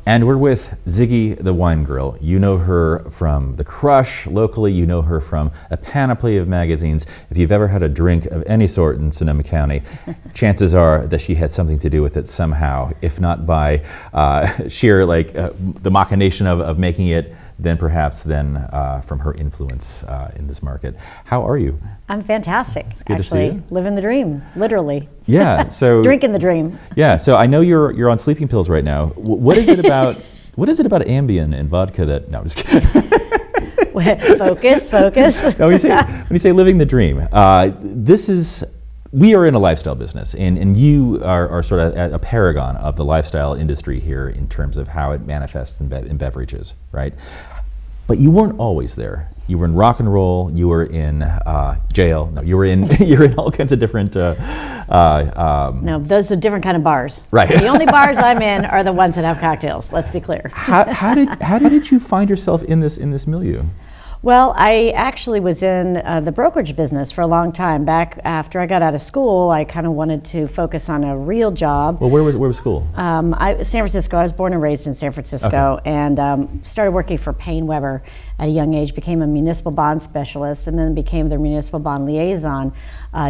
And we're with Ziggy the Wine Girl. You know her from The Crush locally. You know her from a panoply of magazines. If you've ever had a drink of any sort in Sonoma County, chances are that she had something to do with it somehow, if not by sheer the machination of making it, then perhaps from her influence in this market. How are you? I'm fantastic. It's good actually, to see you. Living the dream, literally. Yeah. So drinking the dream. Yeah. So I know you're on sleeping pills right now. What is it about? What is it about Ambien and vodka that? No, I'm just kidding. Focus. No, when you say living the dream, we are in a lifestyle business, and you are sort of a paragon of the lifestyle industry here in terms of how it manifests in beverages, right? But you weren't always there. You were in rock and roll. You were in jail. No, you were in all kinds of different. No, those are different kind of bars. Right. The only bars I'm in are the ones that have cocktails. Let's be clear. How did you find yourself in this milieu? Well, I actually was in the brokerage business for a long time. Back after I got out of school, I kind of wanted to focus on a real job. Well, where was school? San Francisco. I was born and raised in San Francisco, okay. And started working for Payne Weber at a young age, became a municipal bond specialist, and then became their municipal bond liaison,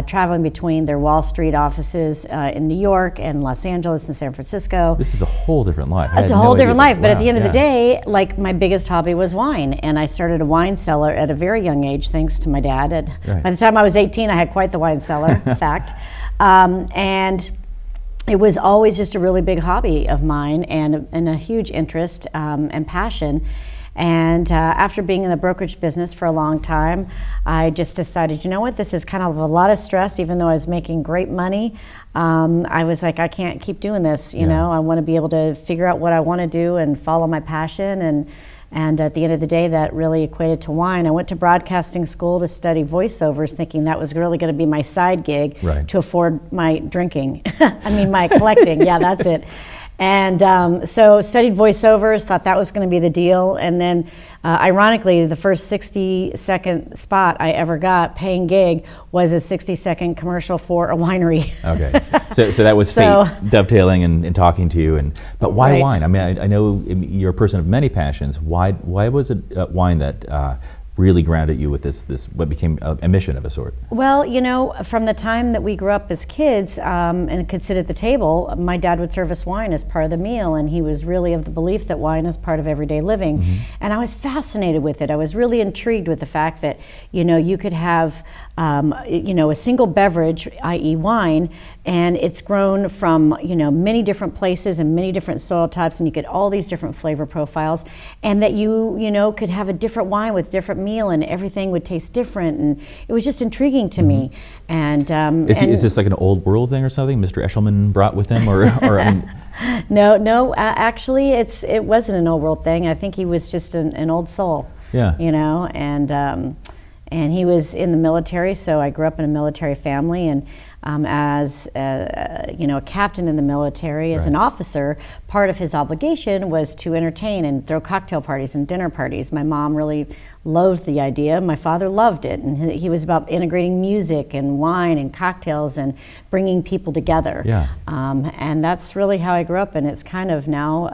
traveling between their Wall Street offices in New York and Los Angeles and San Francisco. This is a whole different life. It's a whole different life, but at the end of the day, my biggest hobby was wine, and I started a wine cellar at a very young age, thanks to my dad. Right. By the time I was 18, I had quite the wine cellar, in fact. And it was always just a really big hobby of mine and a huge interest and passion. And after being in the brokerage business for a long time, I just decided, you know what, this is kind of a lot of stress, even though I was making great money. I was like, I can't keep doing this, you know, I want to be able to figure out what I want to do and follow my passion. And at the end of the day, that really equated to wine. I went to broadcasting school to study voiceovers, thinking that was really going to be my side gig to afford my drinking. I mean, my collecting. Yeah, that's it. And so studied voiceovers, thought that was going to be the deal. And then ironically, the first 60-second spot I ever got, paying gig, was a 60-second commercial for a winery. Okay, so that was fate dovetailing and talking to you. But why wine? I mean, I know you're a person of many passions. Why was it wine that really grounded you with this what became a mission of a sort? Well, you know, from the time that we grew up as kids and could sit at the table, my dad would serve us wine as part of the meal, and he was really of the belief that wine is part of everyday living. And I was fascinated with it. I was really intrigued with the fact that, you know, you could have you know, a single beverage, i.e. wine, and it's grown from, you know, many different places and many different soil types, and you get all these different flavor profiles, and that you know, could have a different wine with different meal and everything would taste different, and it was just intriguing to me. And is this like an old world thing or something Mr. Eshelman brought with him, or I mean, No, actually it wasn't an old world thing. I think he was just an old soul. Yeah. You know, and he was in the military, so I grew up in a military family, and as you know, a captain in the military, as an officer, part of his obligation was to entertain and throw cocktail parties and dinner parties. My mom really loathed the idea. My father loved it, and he was about integrating music and wine and cocktails and bringing people together. Yeah. And that's really how I grew up, and it's kind of now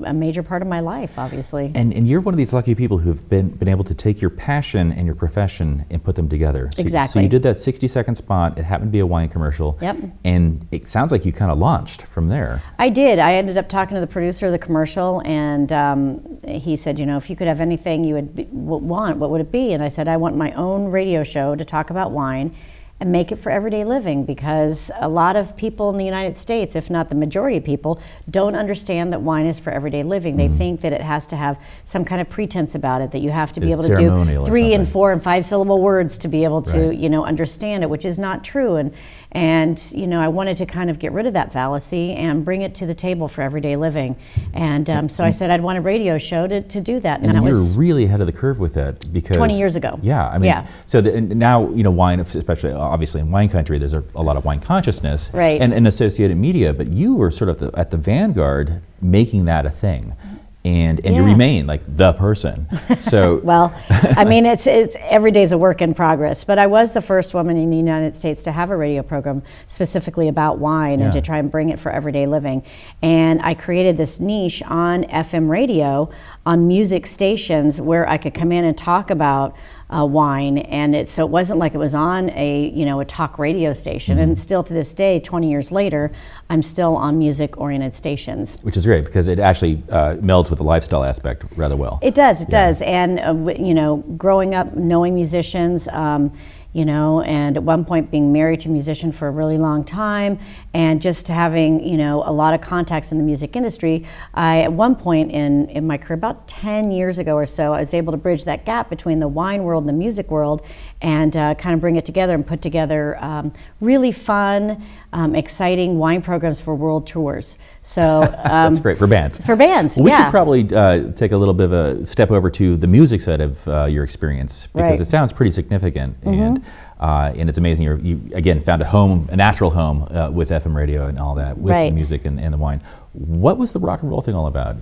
a major part of my life, obviously. And you're one of these lucky people who've been able to take your passion and your profession and put them together. So, exactly. So you did that 60-second spot. It happened to be a wine commercial. Yep. And it sounds like you kind of launched from there. I did. I ended up talking to the producer of the commercial, and he said, you know, if you could have anything you would want, what would it be? And I said, I want my own radio show to talk about wine, and make it for everyday living, because a lot of people in the United States, if not the majority of people, don't understand that wine is for everyday living. They think that it has to have some kind of pretense about it, that you have to be able to do 3 and 4 and 5 syllable words to be able to, you know, understand it, which is not true. And you know, I wanted to kind of get rid of that fallacy and bring it to the table for everyday living. And so I said I'd want a radio show to do that. And you were really ahead of the curve with that, because 20 years ago. Yeah, I mean, so now, you know, wine, especially obviously in wine country, there's a lot of wine consciousness and associated media, but you were sort of at the vanguard making that a thing. And you remain like the person. So well, I mean, it's every day's a work in progress. But I was the first woman in the United States to have a radio program specifically about wine and to try and bring it for everyday living. And I created this niche on FM radio, on music stations, where I could come in and talk about wine, and so it wasn't like it was on a talk radio station. And still to this day, 20 years later, I'm still on music-oriented stations. Which is great, because it actually melds with the lifestyle aspect rather well. It does, it does. And you know, growing up knowing musicians, you know, and at one point being married to a musician for a really long time, and just having, you know, a lot of contacts in the music industry, at one point in my career, about 10 years ago or so, I was able to bridge that gap between the wine world and the music world, and kind of bring it together and put together really fun, exciting wine programs for world tours. So that's great for bands. For bands, we should probably take a little bit of a step over to the music side of your experience, because it sounds pretty significant, and it's amazing. You again found a home, a natural home with FM radio and all that, with the music and the wine. What was the rock and roll thing all about?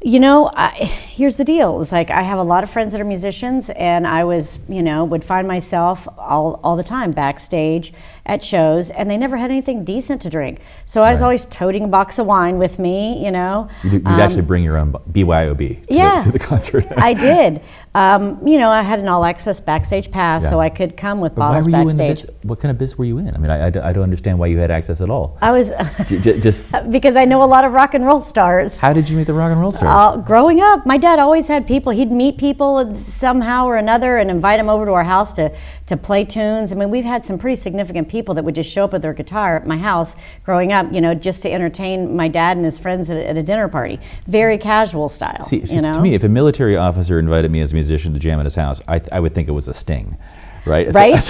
You know, here's the deal. It's like I have a lot of friends that are musicians, and I was, you know, would find myself all the time backstage at shows, and they never had anything decent to drink. So I was always toting a box of wine with me, you know. You'd actually bring your own BYOB to the concert. I did. You know, I had an all-access backstage pass, so I could come with bottles backstage. What kind of business were you in? I mean, I don't understand why you had access at all. I was just because I know a lot of rock and roll stars. How did you meet the rock and roll stars? Growing up, my dad always had people. He'd meet people somehow or another and invite them over to our house to play tunes. I mean, we've had some pretty significant people that would just show up with their guitar at my house growing up, you know, just to entertain my dad and his friends at a dinner party. Very casual style. See, you know? To me, if a military officer invited me as a musician to jam at his house, I would think it was a sting. Right? Right?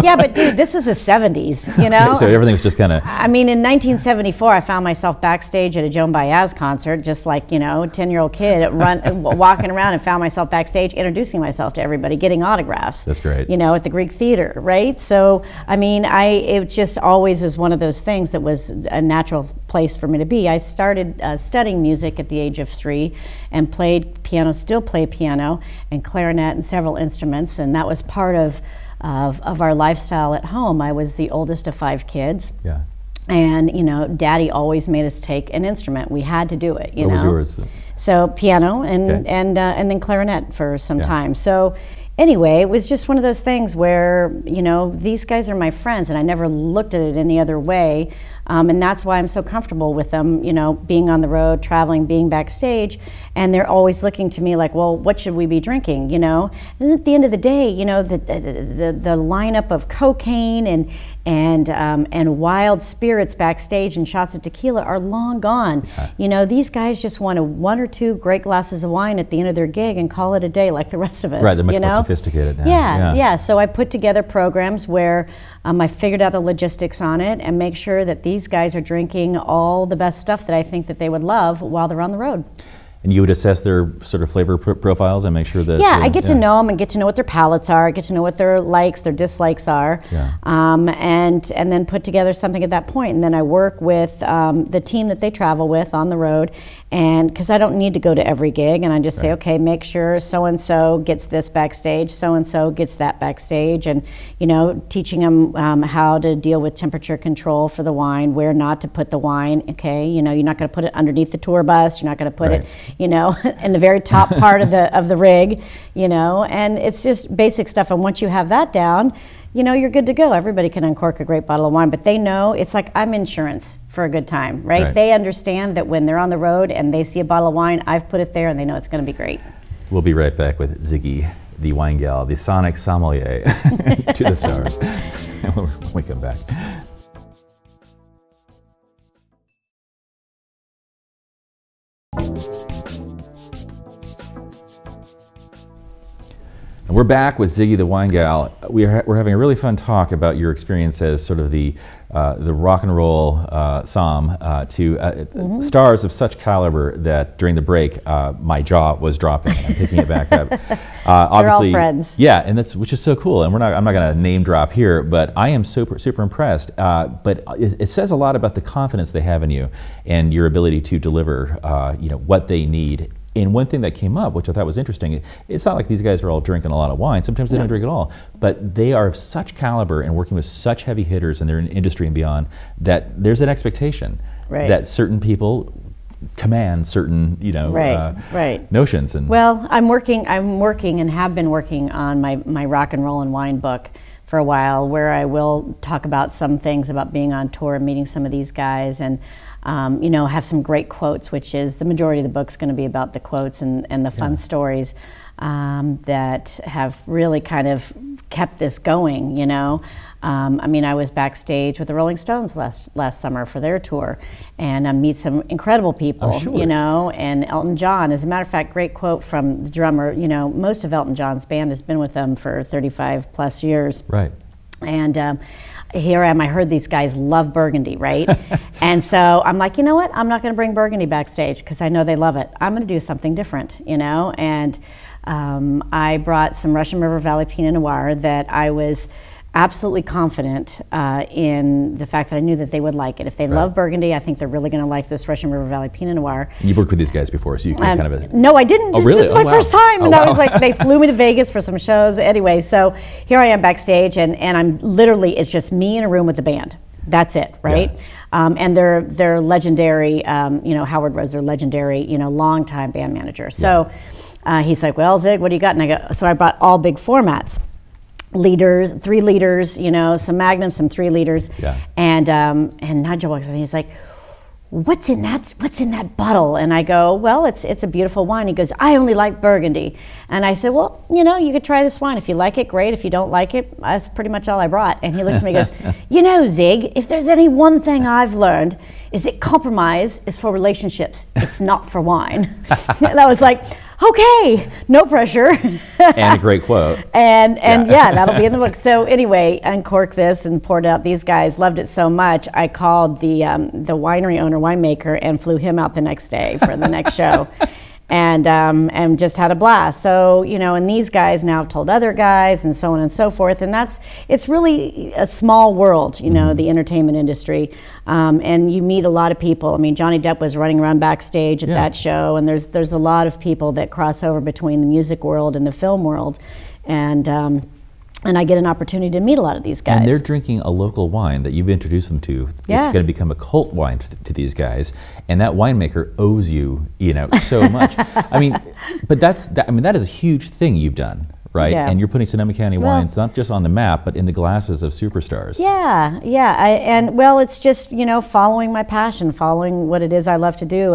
Yeah, but dude, this was the 70s, you know? So everything was just kind of... I mean, in 1974, I found myself backstage at a Joan Baez concert, just like, you know, 10-year-old kid walking around, and found myself backstage introducing myself to everybody, getting autographs. That's great. You know, at the Greek Theater, right? So, I mean, it just always was one of those things that was a natural place for me to be. I started studying music at the age of 3 and played piano, still play piano and clarinet and several instruments, and that was part of our lifestyle at home. I was the oldest of 5 kids. Yeah. And, you know, Daddy always made us take an instrument. We had to do it, you know. What was yours? So piano and then clarinet for some time. So anyway, it was just one of those things where, you know, these guys are my friends, and I never looked at it any other way. And that's why I'm so comfortable with them, you know, being on the road, traveling, being backstage, and they're always looking to me like, well, what should we be drinking, you know? And at the end of the day, you know, the lineup of cocaine and wild spirits backstage and shots of tequila are long gone. You know, these guys just want 1 or 2 great glasses of wine at the end of their gig and call it a day like the rest of us. Right, they're much you know? more sophisticated now. Yeah. So I put together programs where I figured out the logistics on it and make sure that these guys are drinking all the best stuff that I think that they would love while they're on the road. And you would assess their sort of flavor profiles and make sure that... Yeah, I get to know them and get to know what their palates are, get to know what their likes, their dislikes are, and then put together something at that point. And then I work with the team that they travel with on the road, and because I don't need to go to every gig, and I just say, okay, make sure so-and-so gets this backstage, so-and-so gets that backstage, and, you know, teaching them how to deal with temperature control for the wine, where not to put the wine, okay? You know, you're not going to put it underneath the tour bus, you're not going to put it, you know, in the very top part of the rig, you know, and it's just basic stuff. And once you have that down, you know, you're good to go. Everybody can uncork a great bottle of wine, but they know it's like I'm insurance for a good time, right? They understand that when they're on the road and they see a bottle of wine, I've put it there and they know it's going to be great. We'll be right back with Ziggy, the wine gal, the sonic sommelier, to the stars. When we come back. And we're back with Ziggy the Wine Gal. We're having a really fun talk about your experience as sort of the rock and roll som to stars of such caliber that during the break my jaw was dropping. I'm picking it back up. Obviously, they're all friends. Yeah, and which is so cool. And I'm not going to name drop here, but I am super impressed. But it says a lot about the confidence they have in you and your ability to deliver what they need. And one thing that came up, which I thought was interesting, it's not like these guys are all drinking a lot of wine. Sometimes they don't drink at all. But they are of such caliber and working with such heavy hitters in their industry and beyond that there's an expectation that certain people command certain, notions. And well, I'm working and have been working on my rock and roll and wine book for a while, where I will talk about some things about being on tour and meeting some of these guys, and have some great quotes, which is the majority of the book's going to be about the quotes and the fun stories that have really kind of kept this going, I was backstage with the Rolling Stones last summer for their tour, and meet some incredible people, and Elton John. As a matter of fact, great quote from the drummer, most of Elton John's band has been with them for 35 plus years. Right. And here I am, I heard these guys love Burgundy, right? And so I'm like, you know what? I'm not going to bring Burgundy backstage because I know they love it. I'm going to do something different, and I brought some Russian River Valley Pinot Noir that I was absolutely confident in the fact that I knew that they would like it. If they love Burgundy, I think they're really going to like this Russian River Valley Pinot Noir. You've worked with these guys before, so you can kind of... No, I didn't. Oh, really? This is my first time. And I was like, they flew me to Vegas for some shows. Anyway, so here I am backstage, and I'm literally, it's just me in a room with the band. That's it, right? Yeah. And they're legendary, Howard was their legendary, longtime band manager. So he's like, well, Zig, what do you got? And I go, so I brought all big formats. Liters, 3 liters, some Magnum, some 3 liters. Yeah. And Nigel walks up and he's like, what's in that bottle? And I go, well, it's a beautiful wine. He goes, I only like Burgundy. And I said, well, you could try this wine. If you like it, great. If you don't like it, that's pretty much all I brought. And he looks at me and goes, Zig, if there's any one thing I've learned, is that compromise is for relationships. It's not for wine. And I was like, okay, no pressure. And a great quote. And that'll be in the book. So anyway, uncorked this and poured out. These guys loved it so much, I called the winery owner, winemaker, and flew him out the next day for the next show. And just had a blast. So, and these guys now have told other guys and so on and so forth. And it's really a small world, the entertainment industry. And you meet a lot of people. I mean, Johnny Depp was running around backstage at that show, and there's a lot of people that cross over between the music world and the film world. And I get an opportunity to meet a lot of these guys. And they're drinking a local wine that you've introduced them to. Yeah. It's going to become a cult wine to these guys. And that winemaker owes you, so much. But that is a huge thing you've done, right? Yeah. And you're putting Sonoma County wines not just on the map, but in the glasses of superstars. Yeah. It's just, following my passion, following what it is I love to do.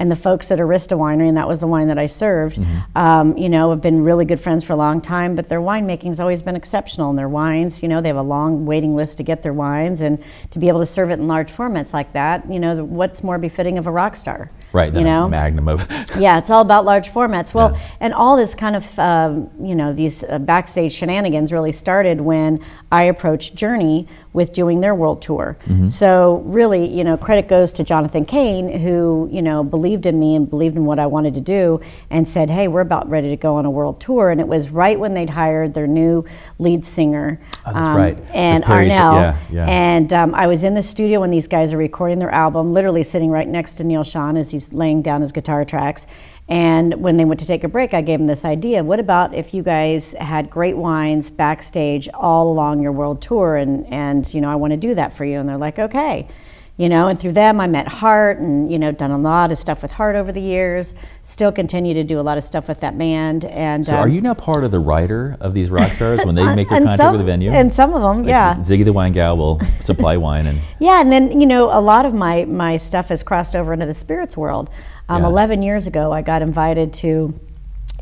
And the folks at Arista Winery, and that was the wine that I served, have been really good friends for a long time, but their winemaking's always been exceptional. And their wines, they have a long waiting list to get their wines, and to be able to serve it in large formats like that, what's more befitting of a rock star? Right, then a magnum of... Yeah, it's all about large formats. Well, and all this kind of, these backstage shenanigans really started when I approached Journey with doing their world tour. So really, credit goes to Jonathan Cain, who, believed in me and believed in what I wanted to do, and said, hey, we're about ready to go on a world tour. And it was right when they'd hired their new lead singer, that's right. And Arnell. And I was in the studio when these guys are recording their album, literally sitting right next to Neil Schon as he's laying down his guitar tracks. And when they went to take a break, I gave them this idea. What about if you guys had great wines backstage all along your world tour, and I want to do that for you? And they're like, okay. And through them I met Hart, and done a lot of stuff with Hart over the years. Still continue to do a lot of stuff with that band. And so are you now part of the writer of these rock stars when they make their contract with the venue? And some of them, Ziggy the Wine Gal will supply wine. And and then a lot of my stuff has crossed over into the spirits world. 11 years ago, I got invited to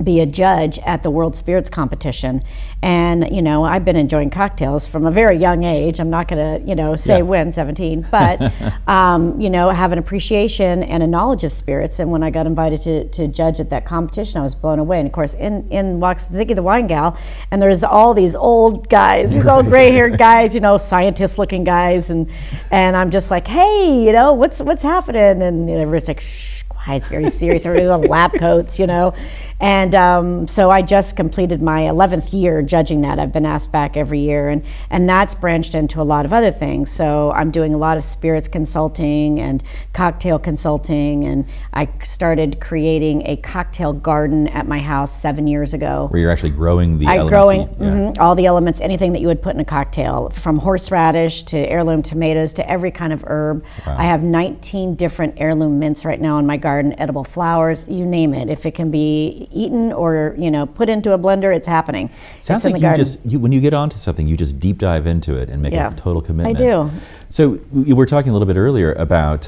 be a judge at the World Spirits Competition. And, you know, I've been enjoying cocktails from a very young age. I'm not going to, you know, say when, 17, but, you know, have an appreciation and a knowledge of spirits. And when I got invited to judge at that competition, I was blown away. And of course, in walks Ziggy the wine gal, and there's all these old guys, these old gray-haired guys, you know, scientist-looking guys. And I'm just like, hey, you know, what's happening? And everyone's like, shh, quiet, it's very serious. Everybody's in lab coats, you know. And so I just completed my 11th year judging that. I've been asked back every year, and that's branched into a lot of other things. So I'm doing a lot of spirits consulting and cocktail consulting, and I started creating a cocktail garden at my house 7 years ago. Where you're actually growing the elements. All the elements, anything that you would put in a cocktail, from horseradish to heirloom tomatoes to every kind of herb. Wow. I have 19 different heirloom mints right now in my garden, edible flowers, you name it. If it can be eaten or, you know, put into a blender, it's happening. Sounds like when you get onto something, you just deep dive into it and make a total commitment. I do. So we were talking a little bit earlier about,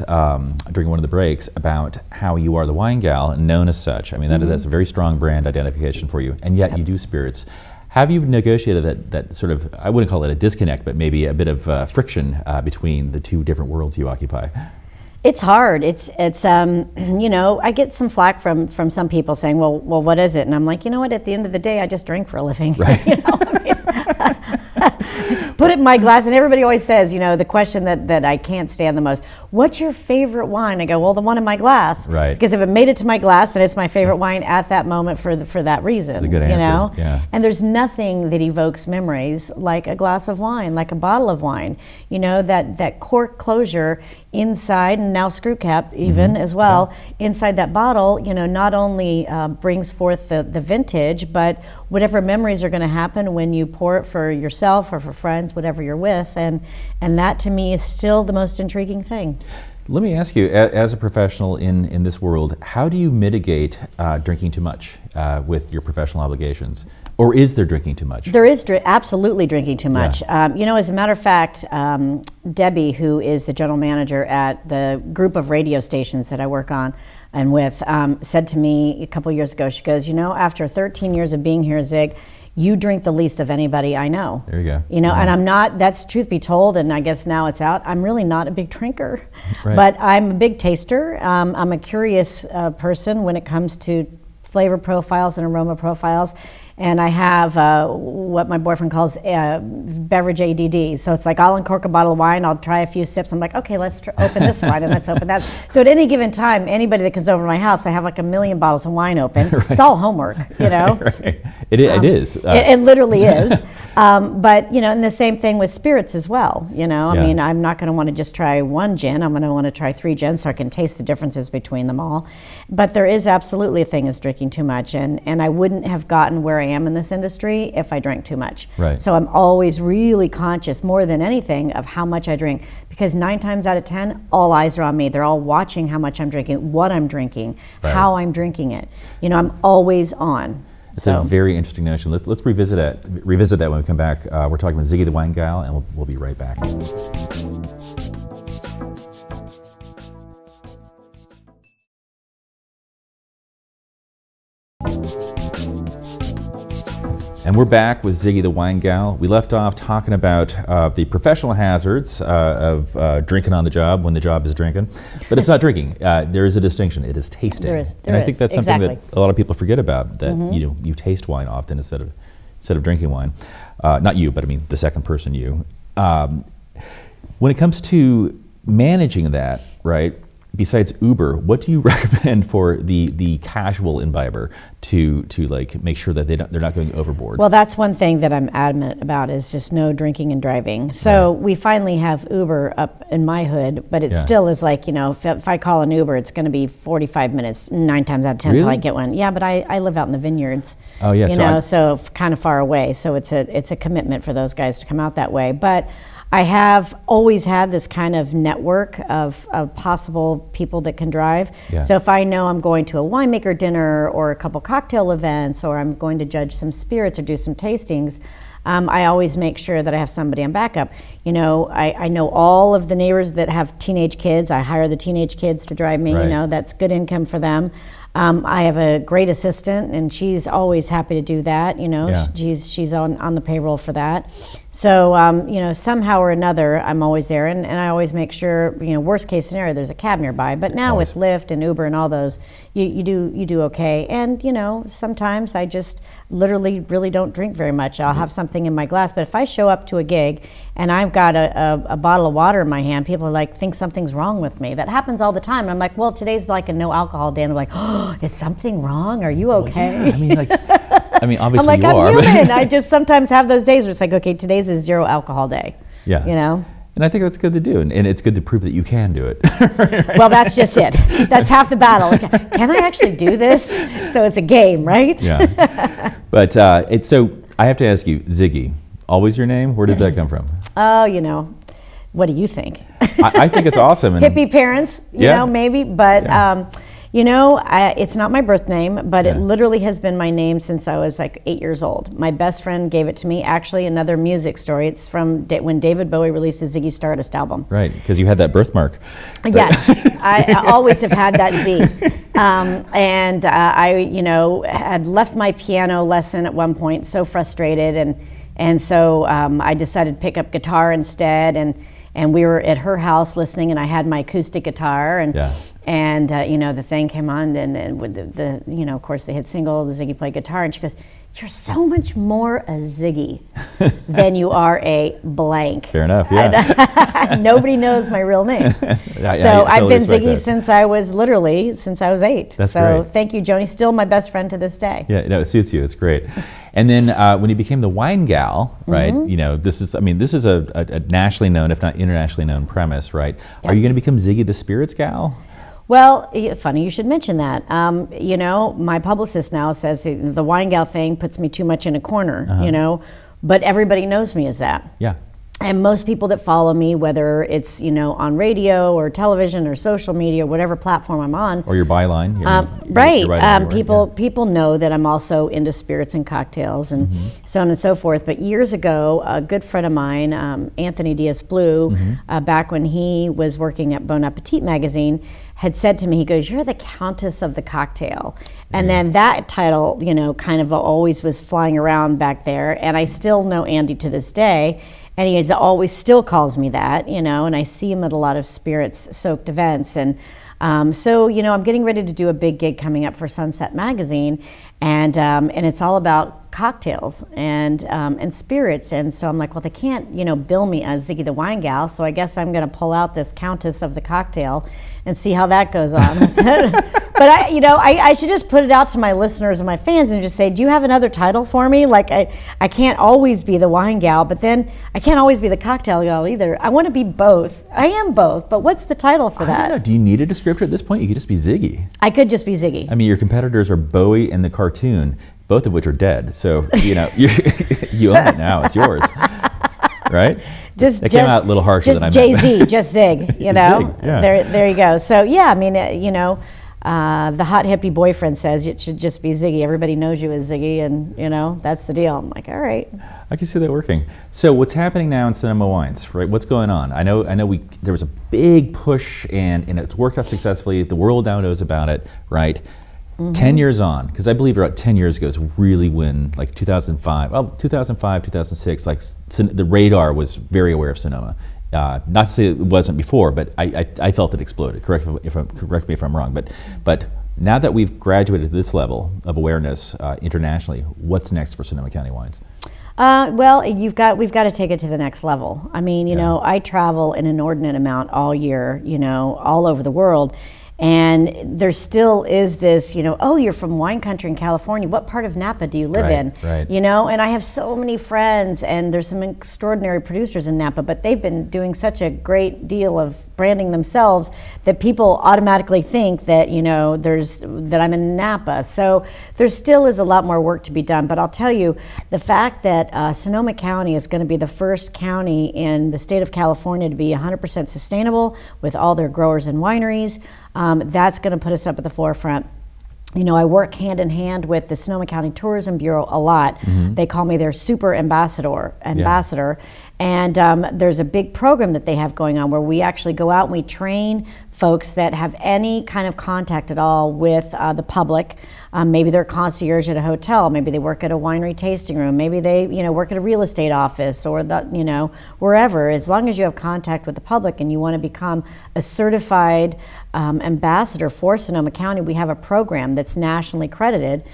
during one of the breaks, about how you are the wine gal, known as such. I mean, that's a very strong brand identification for you, and yet you do spirits. Have you negotiated that sort of, I wouldn't call it a disconnect, but maybe a bit of friction between the two different worlds you occupy? It's hard. It's you know, I get some flack from some people saying, well, what is it? And I'm like, you know what? At the end of the day, I just drink for a living. Right. You know, I mean, put it in my glass, and everybody always says, you know, the question that I can't stand the most: what's your favorite wine? I go, well, the one in my glass. Right. Because if it made it to my glass, then it's my favorite wine at that moment for that reason. That's a good answer. You know. Yeah. And there's nothing that evokes memories like a glass of wine, like a bottle of wine. You know, that cork closure inside, and now screw cap even as well, inside that bottle, you know, not only brings forth the vintage, but whatever memories are going to happen when you pour it for yourself or for friends, whatever you're with, and that to me is still the most intriguing thing. Let me ask you, as a professional in this world, how do you mitigate drinking too much with your professional obligations? Or is there drinking too much? There is absolutely drinking too much. Yeah. You know, as a matter of fact, Debbie, who is the general manager at the group of radio stations that I work on and with, said to me a couple years ago, she goes, you know, after 13 years of being here, Zig, you drink the least of anybody I know. There you go. You know, and I'm not, that's truth be told, and I guess now it's out, I'm really not a big drinker. Right. But I'm a big taster. I'm a curious person when it comes to flavor profiles and aroma profiles. And I have what my boyfriend calls beverage ADD. So it's like, I'll uncork a bottle of wine, I'll try a few sips, I'm like, okay, let's open this wine and let's open that. So at any given time, anybody that comes over to my house, I have like 1 million bottles of wine open. Right. It's all homework, you know? Right. It is. It literally is. But, you know, and the same thing with spirits as well, you know? I mean, I'm not going to want to just try one gin, I'm going to want to try 3 gins so I can taste the differences between them all. But there is absolutely a thing as drinking too much, and I wouldn't have gotten where I am in this industry if I drank too much. Right. So I'm always really conscious, more than anything, of how much I drink, because 9 times out of 10, all eyes are on me. They're all watching how much I'm drinking, what I'm drinking, how I'm drinking it. You know, I'm always on. It's a very interesting notion. Let's revisit that when we come back. We're talking about Ziggy the Wine Gal, and we'll be right back. And we're back with Ziggy the Wine Gal. We left off talking about the professional hazards of drinking on the job when the job is drinking. But it's not drinking. There is a distinction. It is tasting. There is. I think that's something that a lot of people forget about, that you taste wine often instead of drinking wine. Not you, but I mean the second person you. When it comes to managing that, right, besides Uber, what do you recommend for the casual imbiber to like make sure that they're not going overboard? Well, that's one thing that I'm adamant about, is just no drinking and driving. So we finally have Uber up in my hood, but it still is like, you know, if I call an Uber, it's going to be 45 minutes, 9 times out of 10 till I get one. Yeah, but I live out in the vineyards. Oh yeah, you know, so kind of far away. So it's a commitment for those guys to come out that way. But I have always had this kind of network of possible people that can drive. Yeah. So if I know I'm going to a winemaker dinner or a couple cocktail events, or I'm going to judge some spirits or do some tastings, I always make sure that I have somebody on backup. You know, I know all of the neighbors that have teenage kids. I hire the teenage kids to drive me. Right. You know, that's good income for them. I have a great assistant, and she's always happy to do that. You know, Yeah. she's on the payroll for that. So you know, somehow or another, I'm always there, and I always make sure, you know, worst case scenario, there's a cab nearby. But now Always. with Lyft and Uber and all those, you do okay. And you know, sometimes I just literally really don't drink very much. I'll have something in my glass, but if I show up to a gig and I've got a bottle of water in my hand, people are like, think something's wrong with me. That happens all the time. And I'm like, well, today's like a no alcohol day, and they're like, oh, is something wrong? Are you okay? Well, yeah. I mean, I'm obviously like, you I'm are. human. I just sometimes have those days where it's like, okay, today's a zero alcohol day. Yeah. You know? And I think that's good to do, and it's good to prove that you can do it. Well, that's just it. That's half the battle. Like, can I actually do this? So it's a game, right? Yeah. But so I have to ask you, Ziggy, always your name? Where did that come from? Oh, you know, what do you think? I think it's awesome. And Hippie parents, you know, maybe, but Yeah. you know, it's not my birth name, but Yeah. it literally has been my name since I was like 8 years old. My best friend gave it to me. Actually, another music story. It's from when David Bowie released his Ziggy Stardust album. Right, because you had that birthmark. Yes, I always have had that Z. And I, you know, had left my piano lesson at one point, so frustrated, and so I decided to pick up guitar instead, and we were at her house listening, and I had my acoustic guitar, and Yeah. and you know, the thing came on, and with the you know, of course, the hit single, the Ziggy played guitar, and she goes, "You're so much more a Ziggy than you are a blank." Fair enough, yeah. Nobody knows my real name. I So I've totally been respect Ziggy that. since I was 8. That's so great. thank you, Joni. Still my best friend to this day. Yeah, no, it suits you. It's great. And then when you became the wine gal, right? Mm-hmm. You know, this is a nationally known, if not internationally known, premise, right? Are you going to become Ziggy the Spirits gal? Well, funny you should mention that. You know, my publicist now says the wine gal thing puts me too much in a corner, you know, but everybody knows me as that. Yeah. And most people that follow me, whether it's, you know, on radio or television or social media, whatever platform I'm on. Or your byline. Right. You're everywhere, People know that I'm also into spirits and cocktails and so on and so forth. But years ago, a good friend of mine, Anthony Diaz-Blue, back when he was working at Bon Appetit magazine, had said to me, he goes, "You're the Countess of the cocktail." And then that title, you know, kind of always was flying around back there. And I still know Andy to this day. And he always still calls me that, you know, and I see him at a lot of spirits-soaked events. And so, you know, I'm getting ready to do a big gig coming up for Sunset Magazine, and it's all about cocktails and spirits. And so I'm like, well, they can't, you know, bill me as Ziggy the Wine Gal, so I guess I'm going to pull out this Countess of the Cocktail and see how that goes on. But I should just put it out to my listeners and my fans and just say, do you have another title for me? Like, I can't always be the wine gal, but then I can't always be the cocktail gal either. I want to be both. I am both, but what's the title for I that? don't know. Do you need a descriptor at this point? You could just be Ziggy. I could just be Ziggy. I mean, your competitors are Bowie and the cartoon, both of which are dead. So, you know, you own it now. It's yours. Right? It came out a little harsher than I meant. Jay-Z, just Zig, you know? Zig, yeah. There you go. So, yeah, I mean, you know, the hot hippie boyfriend says it should just be Ziggy. Everybody knows you as Ziggy, and, you know, that's the deal. I'm like, all right. I can see that working. So what's happening now in Sonoma Wines, right? What's going on? I know there was a big push, and it's worked out successfully. The world now knows about it, right? 10 years on, because I believe about 10 years ago is really when, like 2005, 2006, like the radar was very aware of Sonoma. Not to say it wasn't before, but I felt it exploded. Correct me if I'm wrong. But now that we've graduated to this level of awareness internationally, what's next for Sonoma County Wines? Well, we've got to take it to the next level. I mean, you know, I travel an inordinate amount all year, you know, all over the world. And there still is this, you know, oh, you're from wine country in California. What part of Napa do you live in? Right. You know, and I have so many friends, and there's some extraordinary producers in Napa, but they've been doing such a great deal of branding themselves that people automatically think that, you know, that I'm in Napa. So there still is a lot more work to be done. But I'll tell you, the fact that Sonoma County is going to be the first county in the state of California to be 100% sustainable with all their growers and wineries, that's going to put us up at the forefront. You know, I work hand in hand with the Sonoma County Tourism Bureau a lot. They call me their super ambassador. And there's a big program that they have going on where we actually go out and we train folks that have any kind of contact at all with the public. Maybe they're a concierge at a hotel, maybe they work at a winery tasting room, maybe they work at a real estate office or wherever. As long as you have contact with the public and you want to become a certified ambassador for Sonoma County, we have a program that's nationally credited.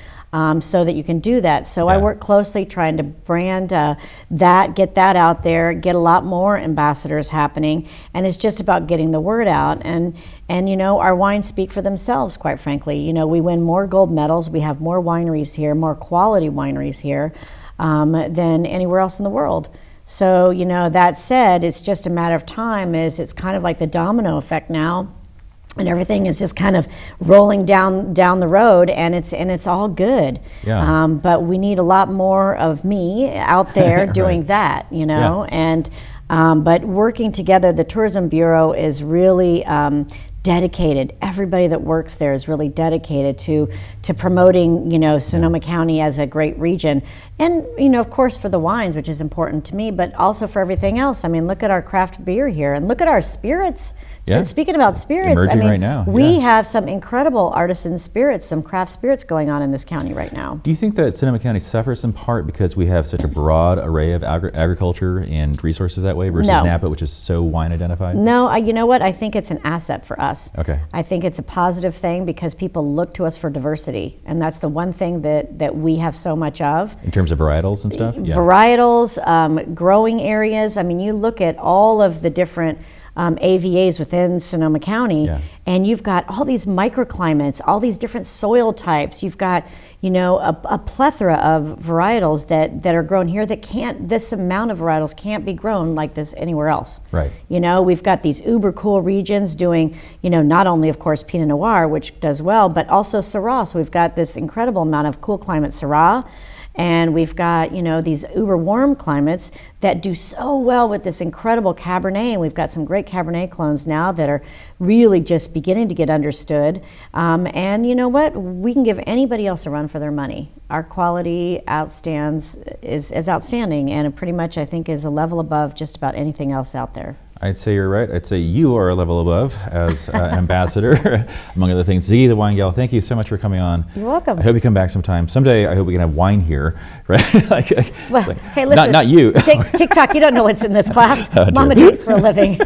So that you can do that. So I work closely trying to brand that, get that out there, get a lot more ambassadors happening, and it's just about getting the word out. And our wines speak for themselves, quite frankly. We win more gold medals, we have more wineries here, more quality wineries here than anywhere else in the world. So that said, it's just a matter of time. It's kind of like the domino effect now. And everything is just kind of rolling down the road, and it's all good. Yeah. But we need a lot more of me out there doing that, And but working together, the Tourism Bureau is really dedicated. Everybody that works there is really dedicated to promoting, Sonoma County as a great region. And, of course, for the wines, which is important to me, but also for everything else. I mean, look at our craft beer here, and look at our spirits. Yeah. Speaking about spirits, emerging right now. We have some incredible artisan spirits, some craft spirits going on in this county right now. Do you think that Sonoma County suffers in part because we have such a broad array of agriculture and resources that way versus Napa, which is so wine identified? No, you know what? I think it's an asset for us. Okay. I think it's a positive thing because people look to us for diversity, and that's the one thing that we have so much of. In terms of varietals and stuff? Yeah. Varietals, growing areas. I mean, you look at all of the different AVAs within Sonoma County, and you've got all these microclimates, all these different soil types. You've got, a plethora of varietals that are grown here that this amount of varietals can't be grown like this anywhere else. Right. We've got these uber cool regions doing, not only, of course, Pinot Noir, which does well, but also Syrah. So we've got this incredible amount of cool climate Syrah. And we've got, these uber warm climates that do so well with this incredible Cabernet. And we've got some great Cabernet clones now that are really just beginning to get understood. And you know what? We can give anybody else a run for their money. Our quality is outstanding, and it pretty much, I think, is a level above just about anything else out there. I'd say you're right. I'd say you are a level above as an ambassador, among other things. Ziggy the Wine Gal, thank you so much for coming on. You're welcome. I hope you come back sometime. Someday I hope we can have wine here, right? Hey, listen. Not you. TikTok, you don't know what's in this class. Oh, Mama drinks for a living.